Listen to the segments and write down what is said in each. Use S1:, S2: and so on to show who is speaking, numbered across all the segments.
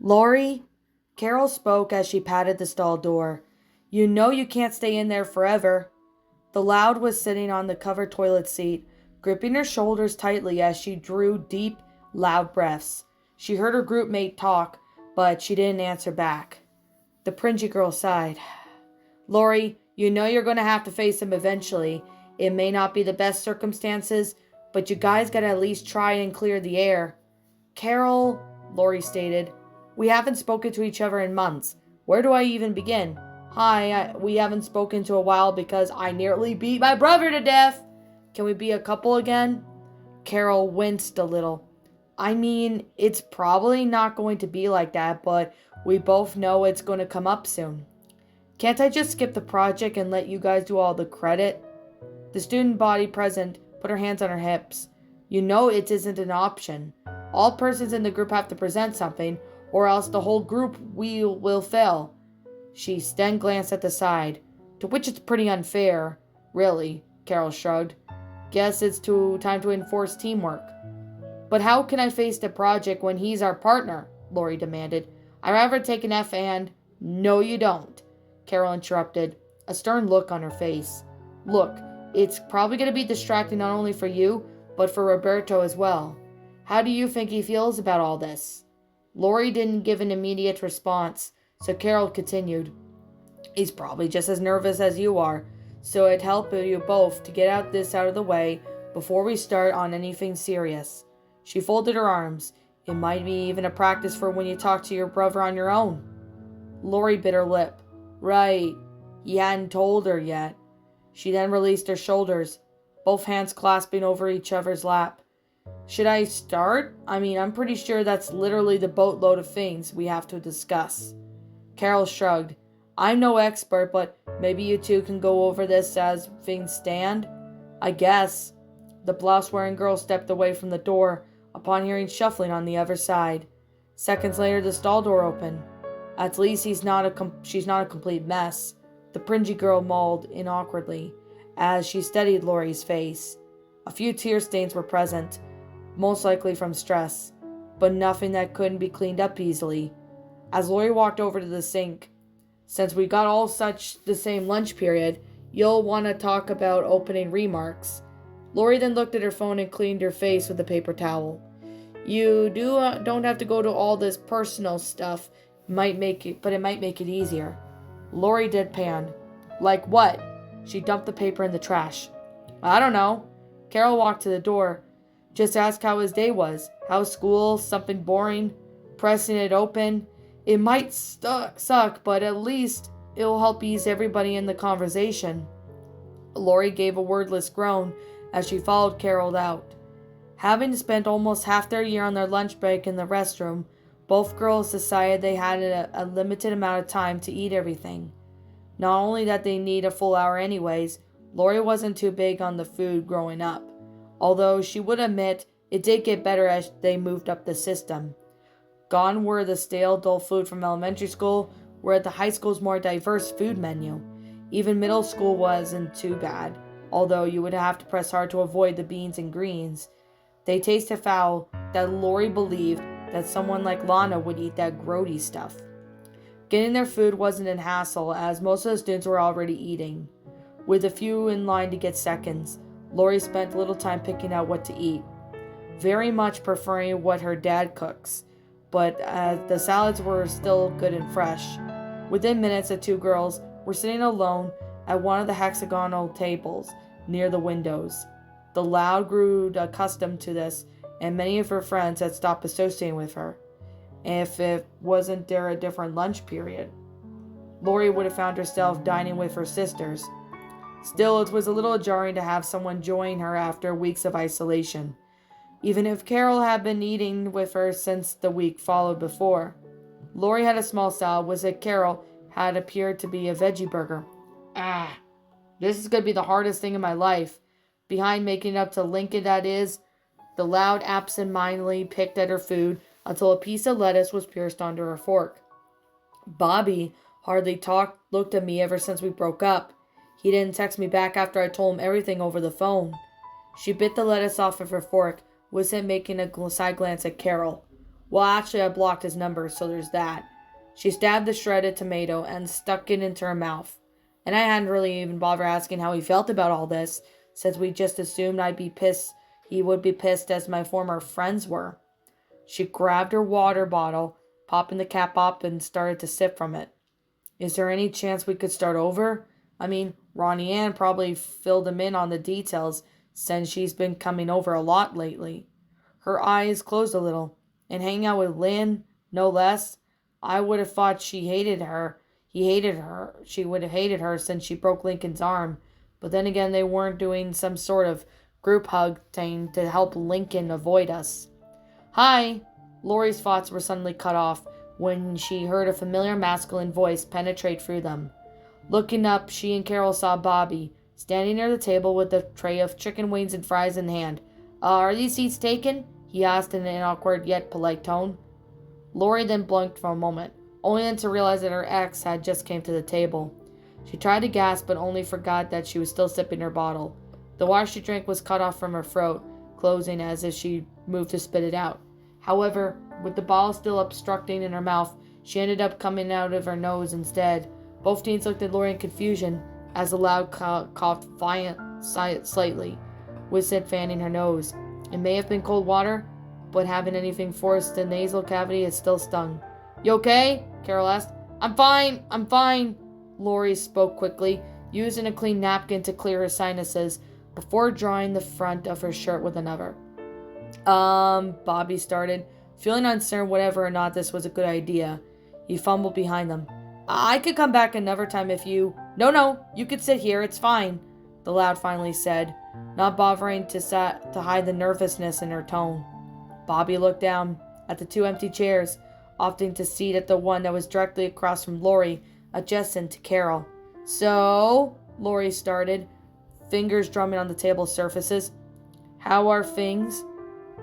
S1: Lori? Carol spoke as she patted the stall door. You know you can't stay in there forever. The Loud was sitting on the covered toilet seat, gripping her shoulders tightly as she drew deep, loud breaths. She heard her group mate talk, but she didn't answer back. The Pringy girl sighed. Lori, you know you're going to have to face him eventually. It may not be the best circumstances, but you guys gotta at least try and clear the air. Carol, Lori stated, we haven't spoken to each other in months. Where do I even begin? Hi, we haven't spoken to a while because I nearly beat my brother to death. Can we be a couple again? Carol winced a little. I mean, it's probably not going to be like that, but we both know it's going to come up soon. Can't I just skip the project and let you guys do all the credit? The student body present put her hands on her hips. You know it isn't an option. All persons in the group have to present something, or else the whole group will fail. She then glanced at the side, to which it's pretty unfair. Really, Carol shrugged. Guess it's time to enforce teamwork. But how can I face the project when he's our partner? Lori demanded. I'd rather take an F and... No, you don't, Carol interrupted, a stern look on her face. Look, it's probably going to be distracting not only for you, but for Roberto as well. How do you think he feels about all this? Lori didn't give an immediate response, so Carol continued. He's probably just as nervous as you are, so it'd help you both to get out of the way before we start on anything serious. She folded her arms. It might be even a practice for when you talk to your brother on your own. Lori bit her lip. Right. He hadn't told her yet. She then released her shoulders, both hands clasping over each other's lap. Should I start? I'm pretty sure that's literally the boatload of things we have to discuss. Carol shrugged. I'm no expert, but maybe you two can go over this as things stand? I guess. The blouse-wearing girl stepped away from the door upon hearing shuffling on the other side. Seconds later, the stall door opened. At least she's not a complete mess, the Pringy girl mulled in awkwardly as she studied Lori's face. A few tear stains were present, most likely from stress, but nothing that couldn't be cleaned up easily. As Lori walked over to the sink, since we got all such the same lunch period, you'll want to talk about opening remarks. Lori then looked at her phone and cleaned her face with a paper towel. You don't have to go to all this personal stuff, but it might make it easier. Lori deadpanned. Like what? She dumped the paper in the trash. I don't know. Carol walked to the door. Just ask how his day was. How's school? Something boring? Pressing it open. It might suck, but at least it'll help ease everybody in the conversation. Lori gave a wordless groan as she followed Carol out. Having spent almost half their year on their lunch break in the restroom, both girls decided they had a limited amount of time to eat everything. Not only that they need a full hour anyways, Lori wasn't too big on the food growing up, although she would admit it did get better as they moved up the system. Gone were the stale, dull food from elementary school, where at the high school's more diverse food menu. Even middle school wasn't too bad, although you would have to press hard to avoid the beans and greens. They tasted foul that Lori believed that someone like Lana would eat that grody stuff. Getting their food wasn't a hassle, as most of the students were already eating. With a few in line to get seconds, Lori spent little time picking out what to eat, very much preferring what her dad cooks, but the salads were still good and fresh. Within minutes, the two girls were sitting alone at one of the hexagonal tables near the windows. The Loud grew accustomed to this, and many of her friends had stopped associating with her. If it wasn't there a different lunch period, Lori would have found herself dining with her sisters. Still, it was a little jarring to have someone join her after weeks of isolation, even if Carol had been eating with her since the week followed before. Lori had a small salad, was that Carol had appeared to be a veggie burger. This is going to be the hardest thing in my life. Behind making it up to Lincoln, that is. The Loud absent-mindedly picked at her food until a piece of lettuce was pierced onto her fork. Bobby hardly looked at me ever since we broke up. He didn't text me back after I told him everything over the phone. She bit the lettuce off of her fork, with him making a side glance at Carol. Well, actually, I blocked his number, so there's that. She stabbed the shredded tomato and stuck it into her mouth. And I hadn't really even bothered asking how he felt about all this, since we just assumed he would be pissed as my former friends were. She grabbed her water bottle, popping the cap up, and started to sip from it. Is there any chance we could start over? I mean, Ronnie Ann probably filled him in on the details, since she's been coming over a lot lately. Her eyes closed a little, and hanging out with Lynn, no less. I would have thought she hated her. She would have hated her since she broke Lincoln's arm. But then again, they weren't doing some sort of group hug thing to help Lincoln avoid us. Hi! Lori's thoughts were suddenly cut off when she heard a familiar masculine voice penetrate through them. Looking up, she and Carol saw Bobby, standing near the table with a tray of chicken wings and fries in hand. Are these seats taken? He asked in an awkward yet polite tone. Lori then blinked for a moment, only then to realize that her ex had just came to the table. She tried to gasp, but only forgot that she was still sipping her bottle. The water she drank was cut off from her throat, closing as if she moved to spit it out. However, with the bottle still obstructing in her mouth, she ended up coming out of her nose instead. Both teens looked at Lori in confusion as the loud coughed slightly, with Sid fanning her nose. It may have been cold water, but having anything forced the nasal cavity, it still stung. You okay? Carol asked. I'm fine. Lori spoke quickly, using a clean napkin to clear her sinuses before drying the front of her shirt with another. Bobby started, feeling uncertain whether or not this was a good idea. He fumbled behind them. I could come back another time if you... No, you could sit here, it's fine, the lad finally said, not bothering to hide the nervousness in her tone. Bobby looked down at the two empty chairs, opting to seat at the one that was directly across from Lori, adjacent to Carol. So, Lori started, fingers drumming on the table surfaces. How are things?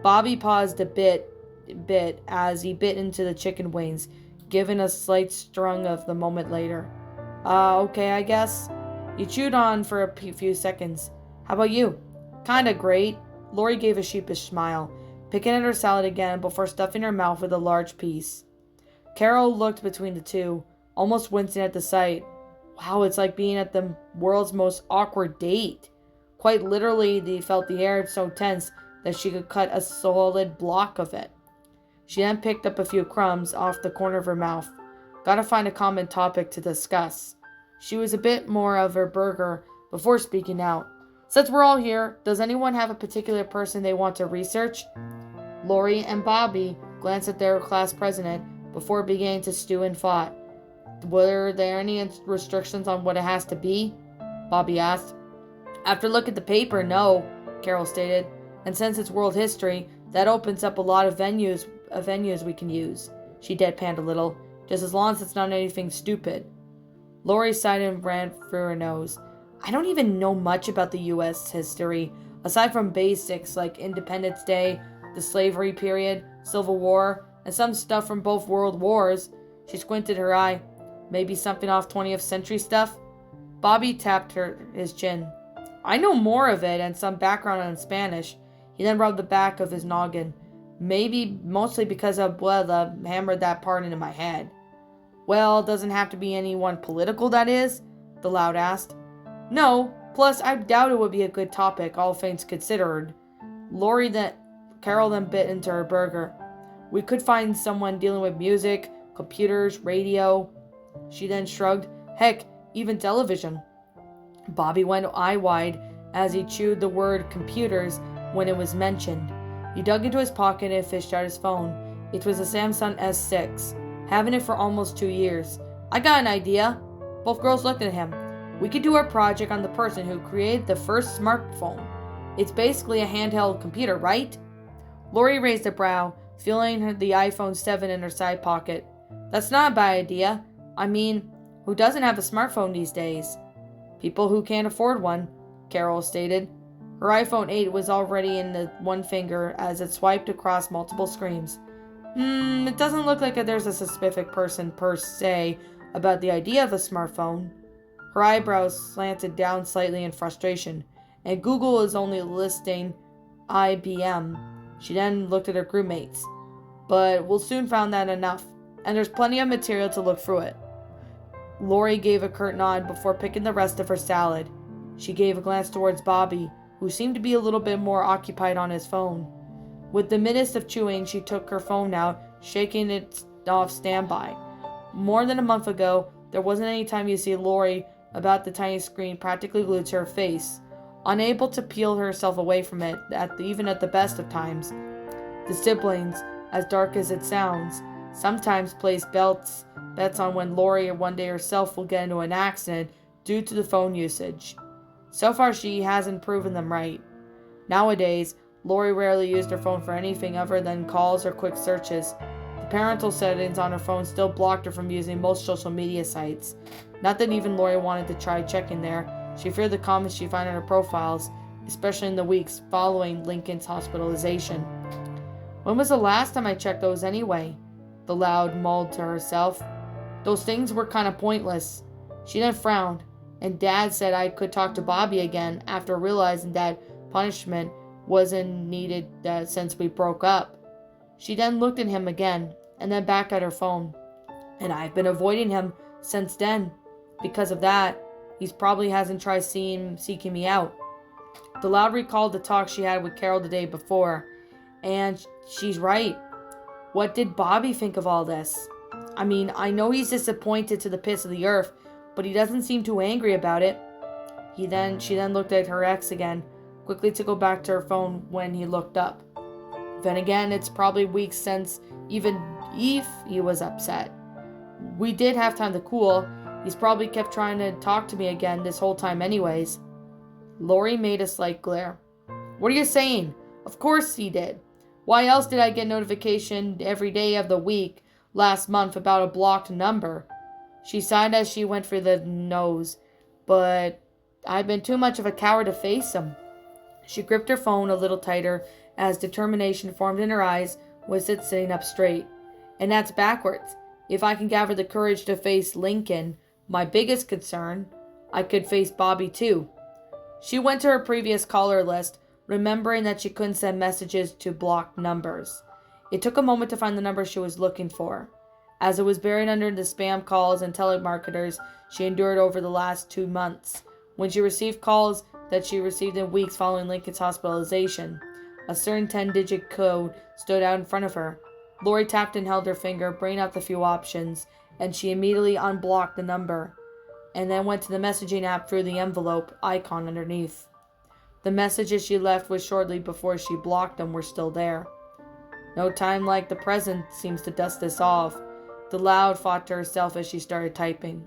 S1: Bobby paused a bit as he bit into the chicken wings, giving a slight strung of the moment later. Okay, I guess. He chewed on for a few seconds. How about you? Kinda great. Lori gave a sheepish smile, picking at her salad again before stuffing her mouth with a large piece. Carol looked between the two, almost wincing at the sight. Wow, it's like being at the world's most awkward date. Quite literally, they felt the air so tense that she could cut a solid block of it. She then picked up a few crumbs off the corner of her mouth. Gotta find a common topic to discuss. She was a bit more of her burger before speaking out. Since we're all here, does anyone have a particular person they want to research? Lori and Bobby glanced at their class president before beginning to stew in thought. Were there any restrictions on what it has to be? Bobby asked. After looking at the paper, no, Carol stated. And since it's world history, that opens up a lot of venues we can use. She deadpanned a little, just as long as it's not anything stupid. Lori sighed and ran through her nose. I don't even know much about the U.S. history, aside from basics like Independence Day, the slavery period, Civil War, and some stuff from both world wars. She squinted her eye. Maybe something off 20th century stuff? Bobby tapped his chin. I know more of it and some background on Spanish. He then rubbed the back of his noggin. Maybe mostly because Abuela hammered that part into my head. Well, doesn't have to be anyone political, that is? The loud asked. No, plus I doubt it would be a good topic, all things considered. Carol then bit into her burger. We could find someone dealing with music, computers, radio. She then shrugged. Heck, even television. Bobby went eye wide as he chewed the word computers when it was mentioned. He dug into his pocket and fished out his phone. It was a Samsung S6, having it for almost 2 years. I got an idea. Both girls looked at him. We could do our project on the person who created the first smartphone. It's basically a handheld computer, right? Lori raised a brow, feeling the iPhone 7 in her side pocket. That's not a bad idea. I mean, who doesn't have a smartphone these days? People who can't afford one, Carol stated. Her iPhone 8 was already in the one finger as it swiped across multiple screens. It doesn't look like there's a specific person per se about the idea of a smartphone. Her eyebrows slanted down slightly in frustration, and Google is only listing IBM. She then looked at her groupmates. but we'll soon find that enough, and there's plenty of material to look through it. Lori gave a curt nod before picking the rest of her salad. She gave a glance towards Bobby, who seemed to be a little bit more occupied on his phone. With the midst of chewing, she took her phone out, shaking it off standby. More than a month ago, there wasn't any time you see Lori about the tiny screen practically glued to her face, unable to peel herself away from it, even at the best of times. The siblings, as dark as it sounds, sometimes place bets on when Lori or one day herself will get into an accident due to the phone usage. So far, she hasn't proven them right. Nowadays, Lori rarely used her phone for anything other than calls or quick searches. The parental settings on her phone still blocked her from using most social media sites. Not that even Lori wanted to try checking there. She feared the comments she'd find on her profiles, especially in the weeks following Lincoln's hospitalization. When was the last time I checked those anyway? The Loud mulled to herself. Those things were kind of pointless. She then frowned, and Dad said I could talk to Bobby again after realizing that punishment wasn't needed since we broke up. She then looked at him again, and then back at her phone. And I've been avoiding him since then. Because of that, he probably hasn't tried seeking me out. The Loud recalled the talk she had with Carol the day before, and she's right. What did Bobby think of all this? I mean, I know he's disappointed to the pits of the earth, but he doesn't seem too angry about it. She then looked at her ex again, quickly to go back to her phone when he looked up. Then again, it's probably weeks since even if he was upset. We did have time to cool. He's probably kept trying to talk to me again this whole time anyways. Lori made a slight glare. What are you saying? Of course he did. Why else did I get notification every day of the week last month about a blocked number? She sighed as she went for the nose, but I've been too much of a coward to face him. She gripped her phone a little tighter as determination formed in her eyes with it sitting up straight. And that's backwards. If I can gather the courage to face Lincoln, my biggest concern, I could face Bobby too. She went to her previous caller list, remembering that she couldn't send messages to blocked numbers. It took a moment to find the number she was looking for, as it was buried under the spam calls and telemarketers she endured over the last 2 months. When she received calls that she received in weeks following Lincoln's hospitalization, a certain 10-digit code stood out in front of her. Lori tapped and held her finger, bringing out the few options, and she immediately unblocked the number, and then went to the messaging app through the envelope icon underneath. The messages she left was shortly before she blocked them were still there. No time like the present seems to dust this off, the Loud thought to herself as she started typing.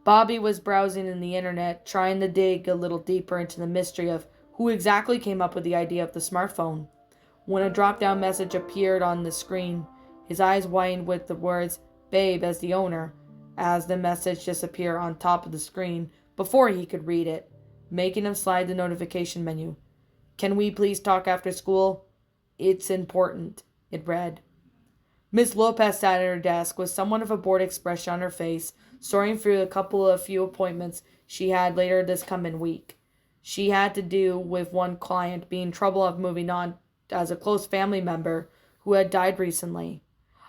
S1: Bobby was browsing in the internet, trying to dig a little deeper into the mystery of who exactly came up with the idea of the smartphone. When a drop-down message appeared on the screen, his eyes widened with the words, "Babe," as the owner, as the message disappeared on top of the screen before he could read it, making him slide the notification menu. "Can we please talk after school? It's important," it read. Miss Lopez sat at her desk with somewhat of a bored expression on her face, soaring through a few appointments she had later this coming week. She had to do with one client being trouble of moving on as a close family member who had died recently.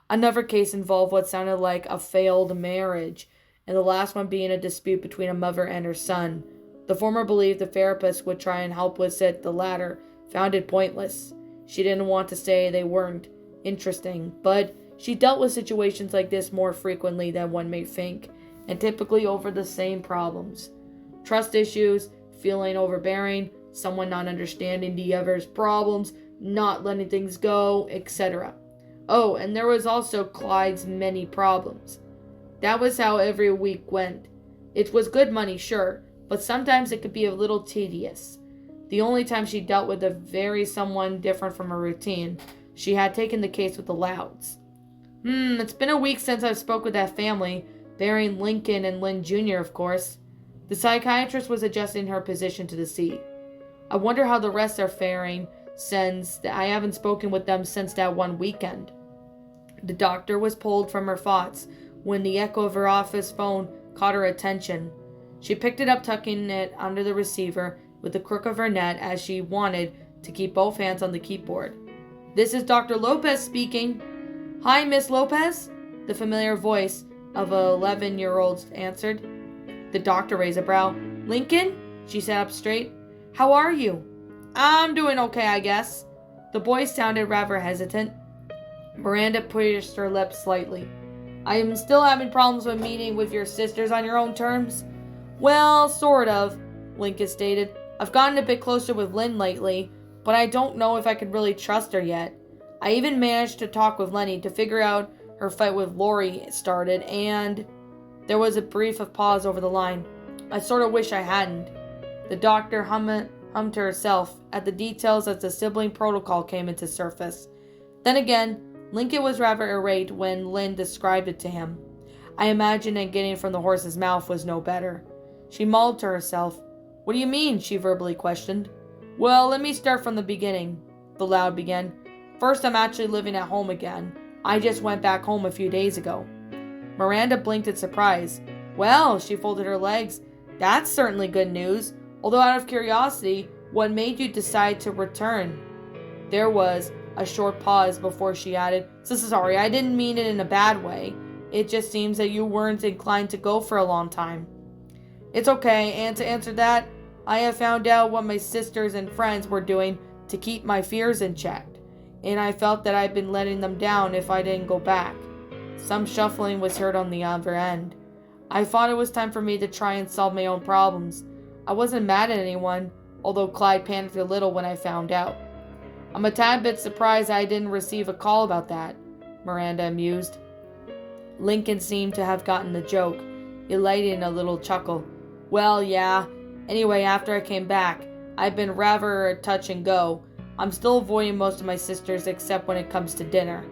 S1: Another case involved what sounded like a failed marriage, and the last one being a dispute between a mother and her son. The former believed the therapist would try and help with it, the latter found it pointless. She didn't want to say they weren't interesting, but she dealt with situations like this more frequently than one may think, and typically over the same problems. Trust issues, feeling overbearing, someone not understanding the other's problems, not letting things go, etc. Oh, and there was also Clyde's many problems. That was how every week went. It was good money, sure, but sometimes it could be a little tedious. The only time she dealt with a very someone different from her routine, she had taken the case with the Louds. It's been a week since I've spoke with that family, bearing Lincoln and Lynn Jr., of course. The psychiatrist was adjusting her position to the seat. I wonder how the rest are faring, since I haven't spoken with them since that one weekend. The doctor was pulled from her thoughts when the echo of her office phone caught her attention. She picked it up, tucking it under the receiver with the crook of her neck as she wanted to keep both hands on the keyboard. "This is Dr. Lopez speaking." Hi, Miss Lopez, the familiar voice of a 11-year-old answered. The doctor raised a brow. Lincoln? She sat up straight. How are you? I'm doing okay, I guess. The boy sounded rather hesitant. Miranda pursed her lips slightly. I am still having problems with meeting with your sisters on your own terms. Well, sort of, Lincoln stated. I've gotten a bit closer with Lynn lately, but I don't know if I can really trust her yet. I even managed to talk with Lenny to figure out her fight with Lori started, and there was a brief pause over the line. I sort of wish I hadn't. The doctor hummed to herself at the details as the sibling protocol came into surface. Then again, Lincoln was rather irate when Lynn described it to him. I imagine that getting from the horse's mouth was no better. She mulled to herself. What do you mean? She verbally questioned. Well, let me start from the beginning, the Loud began. First, I'm actually living at home again. I just went back home a few days ago. Miranda blinked in surprise. Well, she folded her legs. That's certainly good news. Although out of curiosity, what made you decide to return? There was a short pause before she added, So sorry, I didn't mean it in a bad way. It just seems that you weren't inclined to go for a long time. It's okay, and to answer that, I have found out what my sisters and friends were doing to keep my fears in check, and I felt that I'd been letting them down if I didn't go back. Some shuffling was heard on the other end. I thought it was time for me to try and solve my own problems. I wasn't mad at anyone, although Clyde panicked a little when I found out. I'm a tad bit surprised I didn't receive a call about that, Miranda mused. Lincoln seemed to have gotten the joke, elating a little chuckle. Well, yeah. Anyway, after I came back, I've been rather touch and go. I'm still avoiding most of my sisters except when it comes to dinner.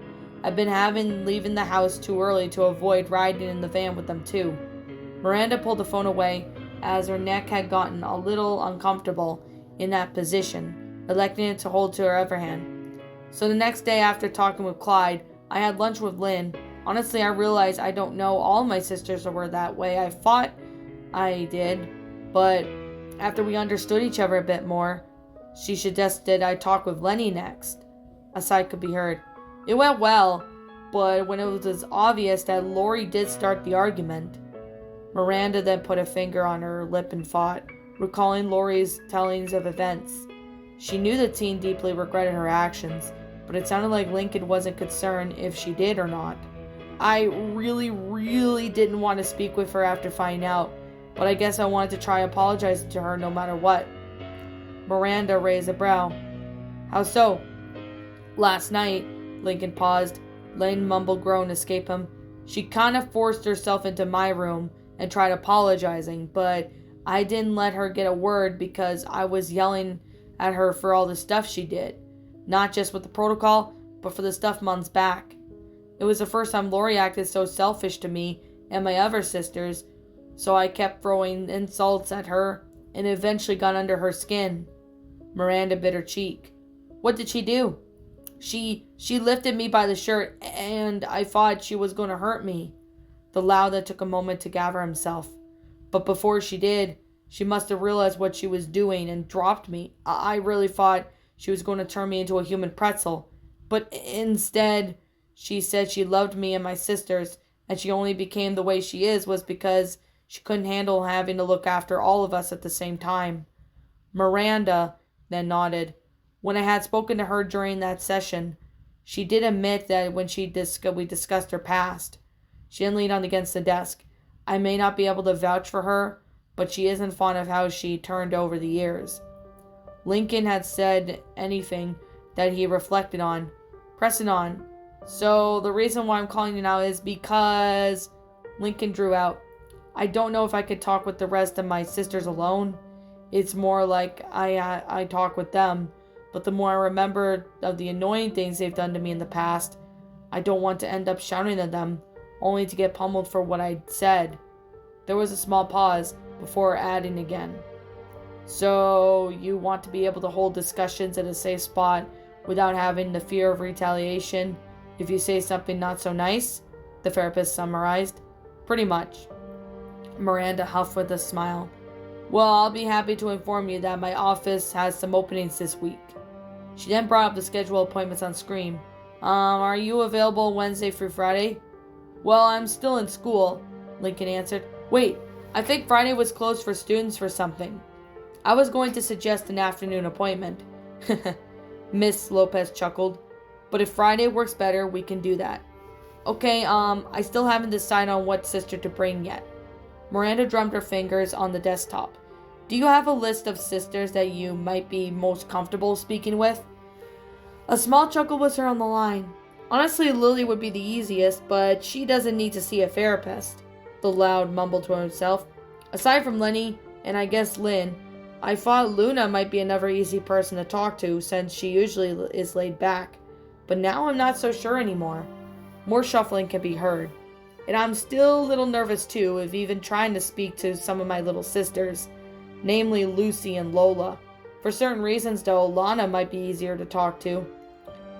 S1: I've been leaving the house too early to avoid riding in the van with them too. Miranda pulled the phone away as her neck had gotten a little uncomfortable in that position, electing it to hold to her other hand. So the next day after talking with Clyde, I had lunch with Lynn. Honestly, I realized I don't know all my sisters were that way. I thought I did, but after we understood each other a bit more, she suggested I talk with Lenny next. A sigh could be heard. It went well, but when it was obvious that Lori did start the argument. Miranda then put a finger on her lip and thought, recalling Lori's tellings of events. She knew the teen deeply regretted her actions, but it sounded like Lincoln wasn't concerned if she did or not. I really didn't want to speak with her after finding out, but I guess I wanted to try apologizing to her no matter what. Miranda raised a brow. How so? Last night, Lincoln paused. Lynn mumbled groan escaped him. She kind of forced herself into my room and tried apologizing, but I didn't let her get a word because I was yelling at her for all the stuff she did. Not just with the protocol, but for the stuff months back. It was the first time Lori acted so selfish to me and my other sisters, so I kept throwing insults at her and eventually got under her skin. Miranda bit her cheek. What did she do? She lifted me by the shirt and I thought she was going to hurt me. The Loud then took a moment to gather himself. But before she did, she must have realized what she was doing and dropped me. I really thought she was going to turn me into a human pretzel. But instead, she said she loved me and my sisters, and she only became the way she is was because she couldn't handle having to look after all of us at the same time. Miranda then nodded. When I had spoken to her during that session, she did admit that when we discussed her past. She then leaned on against the desk. I may not be able to vouch for her, but she isn't fond of how she turned over the years. Lincoln had said anything that he reflected on. Pressing on. So the reason why I'm calling you now is because... Lincoln drew out. I don't know if I could talk with the rest of my sisters alone. It's more like I talk with them. But the more I remember of the annoying things they've done to me in the past, I don't want to end up shouting at them, only to get pummeled for what I said. There was a small pause before adding again. So you want to be able to hold discussions at a safe spot without having the fear of retaliation if you say something not so nice? The therapist summarized. Pretty much. Miranda huffed with a smile. Well, I'll be happy to inform you that my office has some openings this week. She then brought up the scheduled appointments on screen. Are you available Wednesday through Friday? Well, I'm still in school, Lincoln answered. Wait, I think Friday was closed for students for something. I was going to suggest an afternoon appointment. Miss Lopez chuckled. But if Friday works better, we can do that. Okay, I still haven't decided on what sister to bring yet. Miranda drummed her fingers on the desktop. Do you have a list of sisters that you might be most comfortable speaking with? A small chuckle was heard on the line. Honestly, Lily would be the easiest, but she doesn't need to see a therapist, the loud mumbled to himself. Aside from Lenny, and I guess Lynn, I thought Luna might be another easy person to talk to since she usually is laid back. But now I'm not so sure anymore. More shuffling can be heard. And I'm still a little nervous too of even trying to speak to some of my little sisters, namely Lucy and Lola. For certain reasons though, Lana might be easier to talk to.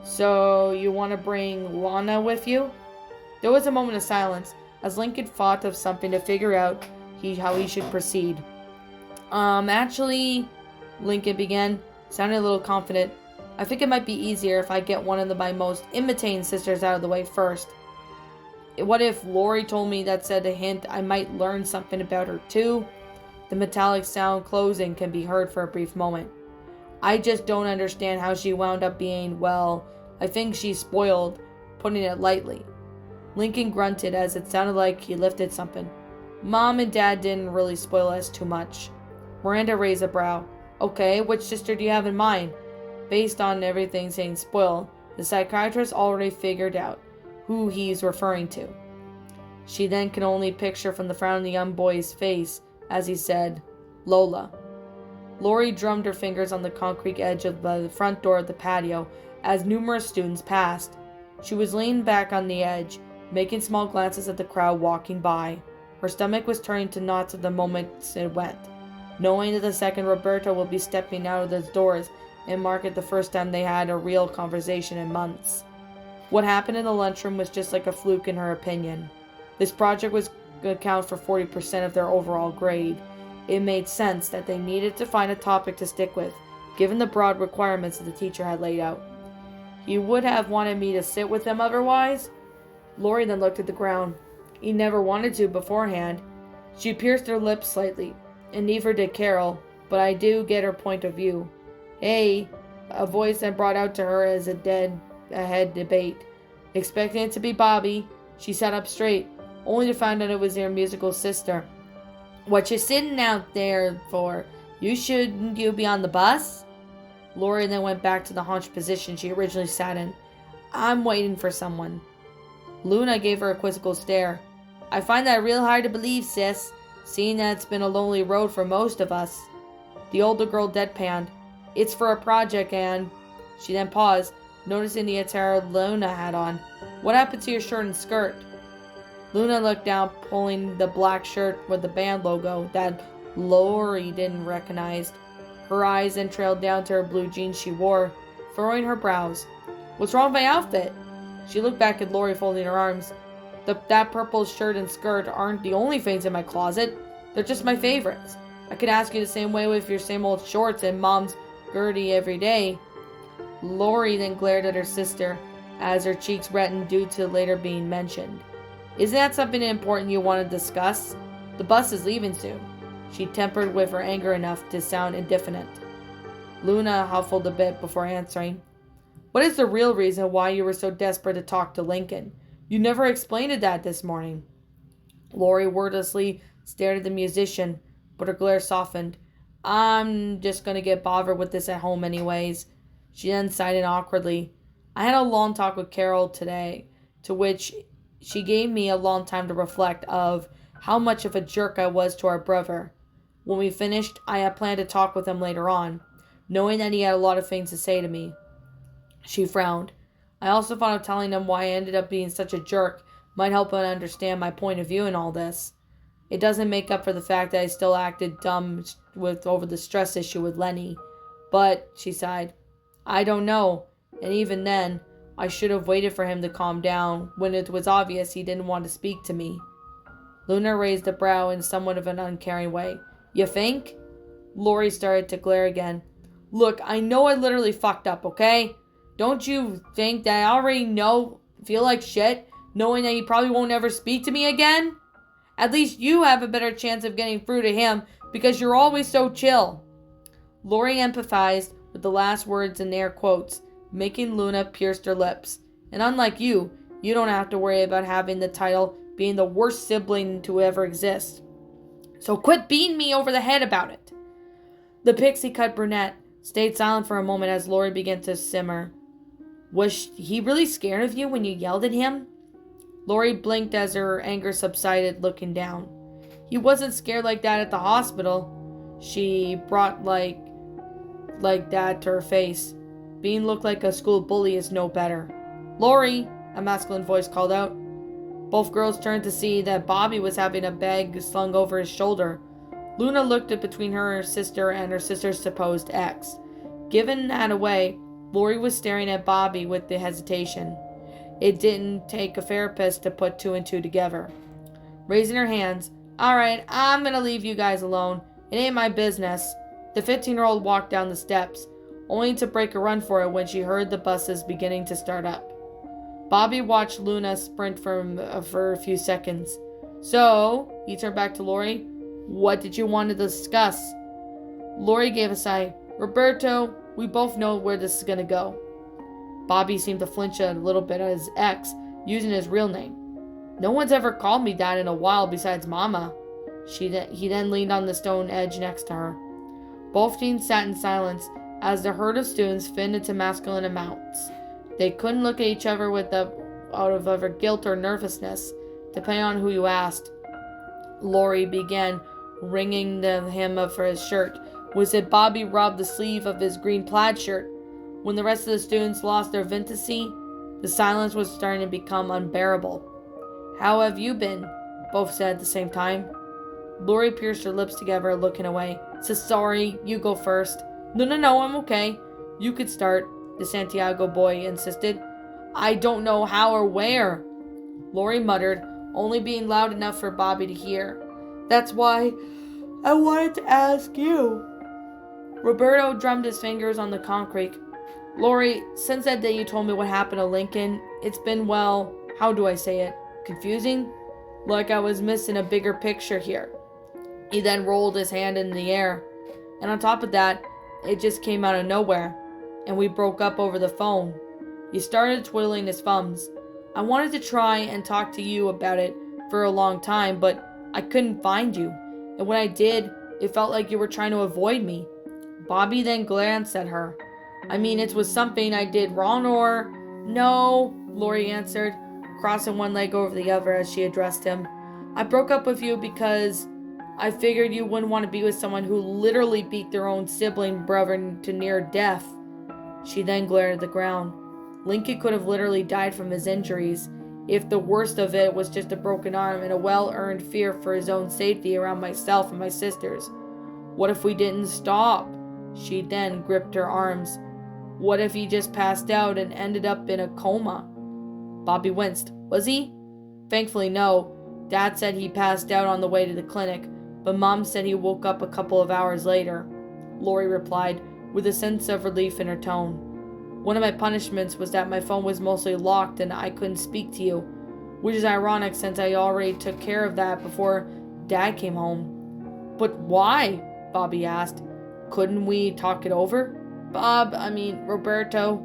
S1: So, you want to bring Lana with you? There was a moment of silence as Lincoln thought of something to figure out how he should proceed. Actually, Lincoln began, sounding a little confident. I think it might be easier if I get one of my most imitating sisters out of the way first. What if Lori told me that said a hint I might learn something about her too? The metallic sound closing can be heard for a brief moment. I just don't understand how she wound up being, well, I think she's spoiled, putting it lightly. Lincoln grunted as it sounded like he lifted something. Mom and Dad didn't really spoil us too much. Miranda raised a brow. Okay, which sister do you have in mind? Based on everything saying spoil, the psychiatrist already figured out who he's referring to. She then could only picture from the frown on the young boy's face as he said, Lola. Lori drummed her fingers on the concrete edge of the front door of the patio as numerous students passed. She was leaning back on the edge, making small glances at the crowd walking by. Her stomach was turning to knots at the moment it went, knowing that the second Roberta would be stepping out of those doors and mark it the first time they had a real conversation in months. What happened in the lunchroom was just like a fluke in her opinion. This project was going to account for 40% of their overall grade. It made sense that they needed to find a topic to stick with, given the broad requirements that the teacher had laid out. You would have wanted me to sit with them otherwise? Lori then looked at the ground. He never wanted to beforehand. She pierced her lips slightly, and neither did Carol, but I do get her point of view. Hey, a voice that brought out to her as a dead-ahead debate. Expecting it to be Bobby, she sat up straight, only to find out it was their musical sister. What you sitting out there for? Shouldn't you be on the bus? Lori then went back to the hunched position she originally sat in. I'm waiting for someone. Luna gave her a quizzical stare. I find that real hard to believe, sis, seeing that it's been a lonely road for most of us. The older girl deadpanned. It's for a project, and... She then paused, noticing the attire Luna had on. What happened to your shirt and skirt? Luna looked down, pulling the black shirt with the band logo that Lori didn't recognize. Her eyes then trailed down to her blue jeans she wore, furrowing her brows. What's wrong with my outfit? She looked back at Lori, folding her arms. That purple shirt and skirt aren't the only things in my closet. They're just my favorites. I could ask you the same way with your same old shorts and Mom's Gertie every day. Lori then glared at her sister as her cheeks reddened due to later being mentioned. Isn't that something important you want to discuss? The bus is leaving soon. She tempered with her anger enough to sound indifferent. Luna huffled a bit before answering. What is the real reason why you were so desperate to talk to Lincoln? You never explained that this morning. Lori wordlessly stared at the musician, but her glare softened. I'm just going to get bothered with this at home anyways. She then sighed awkwardly. I had a long talk with Carol today, to which she gave me a long time to reflect of how much of a jerk I was to our brother. When we finished, I had planned to talk with him later on, knowing that he had a lot of things to say to me. She frowned. I also thought of telling him why I ended up being such a jerk might help him understand my point of view in all this. It doesn't make up for the fact that I still acted dumb over the stress issue with Lenny. But, she sighed, I don't know, and even then, I should have waited for him to calm down when it was obvious he didn't want to speak to me. Luna raised a brow in somewhat of an uncaring way. You think? Lori started to glare again. Look, I know I literally fucked up, okay? Don't you think that I already feel like shit, knowing that he probably won't ever speak to me again? At least you have a better chance of getting through to him because you're always so chill. Lori empathized with the last words in air quotes, making Luna pierce her lips. And unlike you don't have to worry about having the title being the worst sibling to ever exist. So quit beating me over the head about it. The pixie-cut brunette stayed silent for a moment as Lori began to simmer. Was he really scared of you when you yelled at him? Lori blinked as her anger subsided, looking down. He wasn't scared like that at the hospital. She brought like that to her face. Being looked like a school bully is no better. Lori, a masculine voice called out. Both girls turned to see that Bobby was having a bag slung over his shoulder. Luna looked at between her sister and her sister's supposed ex. Given that away, Lori was staring at Bobby with the hesitation. It didn't take a therapist to put two and two together. Raising her hands, "Alright, I'm gonna leave you guys alone. It ain't my business." The 15-year-old walked down the steps, only to break a run for it when she heard the buses beginning to start up. Bobby watched Luna sprint for a few seconds. "So," he turned back to Lori, "what did you want to discuss?" Lori gave a sigh. "Roberto, we both know where this is gonna go." Bobby seemed to flinch a little bit at his ex, using his real name. "No one's ever called me that in a while besides Mama." He then leaned on the stone edge next to her. Both teens sat in silence as the herd of students thinned into masculine amounts. They couldn't look at each other out of either guilt or nervousness, depending on who you asked. Lori began wringing the hem of his shirt. Was it Bobby robbed the sleeve of his green plaid shirt? When the rest of the students lost their vintacy, the silence was starting to become unbearable. "How have you been?" both said at the same time. Lori pierced her lips together, looking away. "So sorry, you go first." No, I'm okay. You could start," the Santiago boy insisted. "I don't know how or where," Lori muttered, only being loud enough for Bobby to hear. "That's why I wanted to ask you." Roberto drummed his fingers on the concrete. "Lori, since that day you told me what happened to Lincoln, it's been, well, how do I say it? Confusing? Like I was missing a bigger picture here." He then rolled his hand in the air. "And on top of that, it just came out of nowhere. And we broke up over the phone." He started twiddling his thumbs. "I wanted to try and talk to you about it for a long time, but I couldn't find you. And when I did, it felt like you were trying to avoid me." Bobby then glanced at her. "I mean, it was something I did wrong or—" "No," Lori answered, crossing one leg over the other as she addressed him. "I broke up with you because I figured you wouldn't want to be with someone who literally beat their own sibling brother to near death." She then glared at the ground. Lincoln could have literally died from his injuries, if the worst of it was just a broken arm and a well-earned fear for his own safety around myself and my sisters. What if we didn't stop? She then gripped her arms. What if he just passed out and ended up in a coma? Bobby winced. Was he? Thankfully, no. Dad said he passed out on the way to the clinic, but Mom said he woke up a couple of hours later. Lori replied, with a sense of relief in her tone. One of my punishments was that my phone was mostly locked and I couldn't speak to you, which is ironic since I already took care of that before Dad came home. But why? Bobby asked. Couldn't we talk it over? Roberto.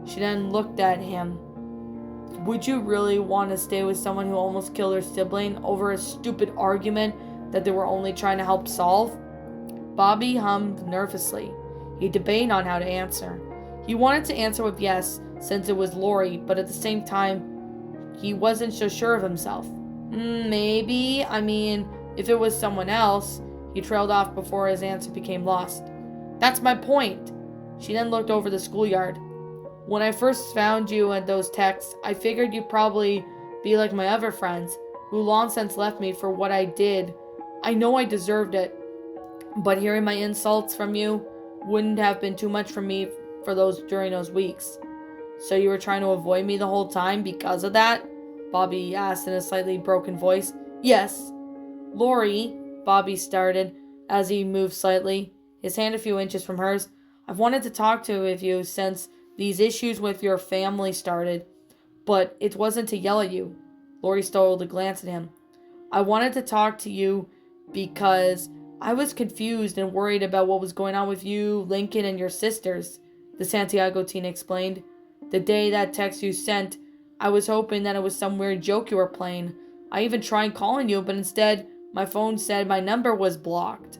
S1: She then looked at him. Would you really want to stay with someone who almost killed her sibling over a stupid argument that they were only trying to help solve? Bobby hummed nervously. He debated on how to answer. He wanted to answer with yes, since it was Lori, but at the same time, he wasn't so sure of himself. Maybe. If it was someone else. He trailed off before his answer became lost. That's my point. She then looked over the schoolyard. When I first found you and those texts, I figured you'd probably be like my other friends, who long since left me for what I did. I know I deserved it, but hearing my insults from you wouldn't have been too much for me during those weeks. So you were trying to avoid me the whole time because of that? Bobby asked in a slightly broken voice. Yes. Lori, Bobby started as he moved slightly, his hand a few inches from hers. I've wanted to talk to you since these issues with your family started, but it wasn't to yell at you. Lori stole a glance at him. I wanted to talk to you because I was confused and worried about what was going on with you, Lincoln, and your sisters, the Santiago teen explained. The day that text you sent, I was hoping that it was some weird joke you were playing. I even tried calling you, but instead, my phone said my number was blocked.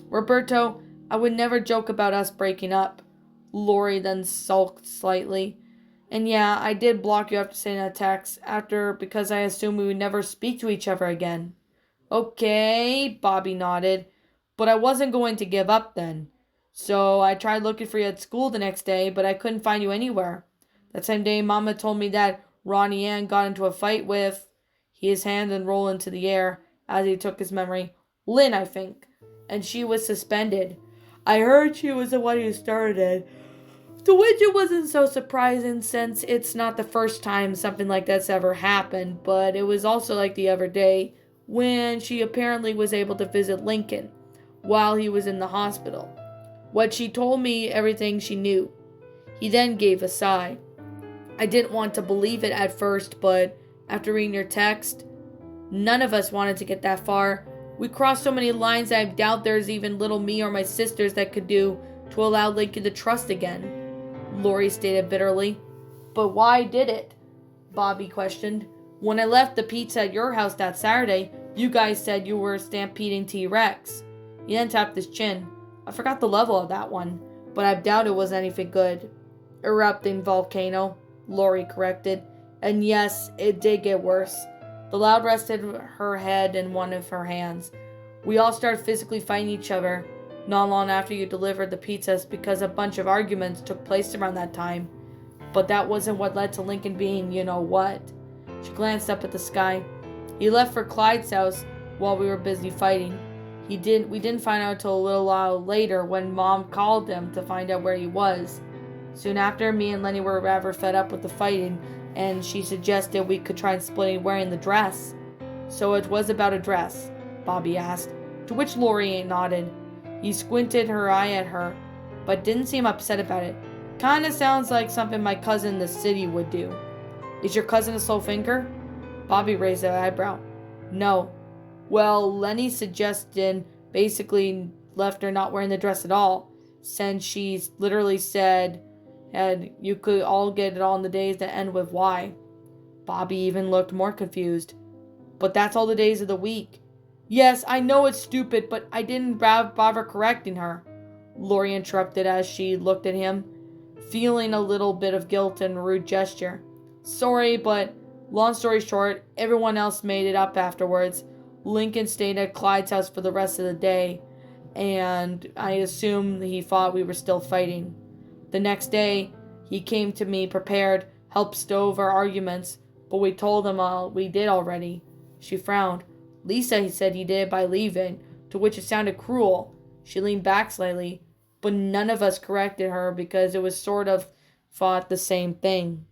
S1: Roberto, I would never joke about us breaking up. Lori then sulked slightly. And yeah, I did block you after sending that text, because I assumed we would never speak to each other again. Okay, Bobby nodded. But I wasn't going to give up then. So I tried looking for you at school the next day, but I couldn't find you anywhere. That same day, Mama told me that Ronnie Ann got into a fight with... His hand then rolled into the air as he took his memory. Lynn, I think. And she was suspended. I heard she was the one who started it. To which it wasn't so surprising since it's not the first time something like that's ever happened, but it was also like the other day when she apparently was able to visit Lincoln while he was in the hospital. What she told me everything she knew. He then gave a sigh. I didn't want to believe it at first, but after reading your text, none of us wanted to get that far. We crossed so many lines that I doubt there's even little me or my sisters that could do to allow Lincoln to trust again, Lori stated bitterly. But why did it? Bobby questioned. When I left the pizza at your house that Saturday, you guys said you were stampeding T-Rex. He then tapped his chin. I forgot the level of that one, but I doubt it was anything good. Erupting volcano, Lori corrected. And yes, it did get worse. The loud rested her head in one of her hands. We all started physically fighting each other not long after you delivered the pizzas because a bunch of arguments took place around that time. But that wasn't what led to Lincoln being you-know-what. She glanced up at the sky. He left for Clyde's house while we were busy fighting. We didn't find out until a little while later when Mom called him to find out where he was. Soon after, me and Lenny were rather fed up with the fighting, and she suggested we could try splitting wearing the dress. So it was about a dress, Bobby asked, to which Lori nodded. He squinted her eye at her, but didn't seem upset about it. Kinda sounds like something my cousin in the city would do. Is your cousin a slow thinker? Bobby raised an eyebrow. No. Well, Lenny suggested basically left her not wearing the dress at all, since she literally said and you could all get it on the days that end with Y. Bobby even looked more confused. But that's all the days of the week. Yes, I know it's stupid, but I didn't bother correcting her, Lori interrupted as she looked at him, feeling a little bit of guilt and a rude gesture. Sorry, but long story short, everyone else made it up afterwards. Lincoln stayed at Clyde's house for the rest of the day, and I assume he thought we were still fighting. The next day, he came to me prepared, helped stow our arguments, but we told him all we did already. She frowned. Lisa, he said he did by leaving, to which it sounded cruel. She leaned back slightly, but none of us corrected her because it was sort of thought the same thing.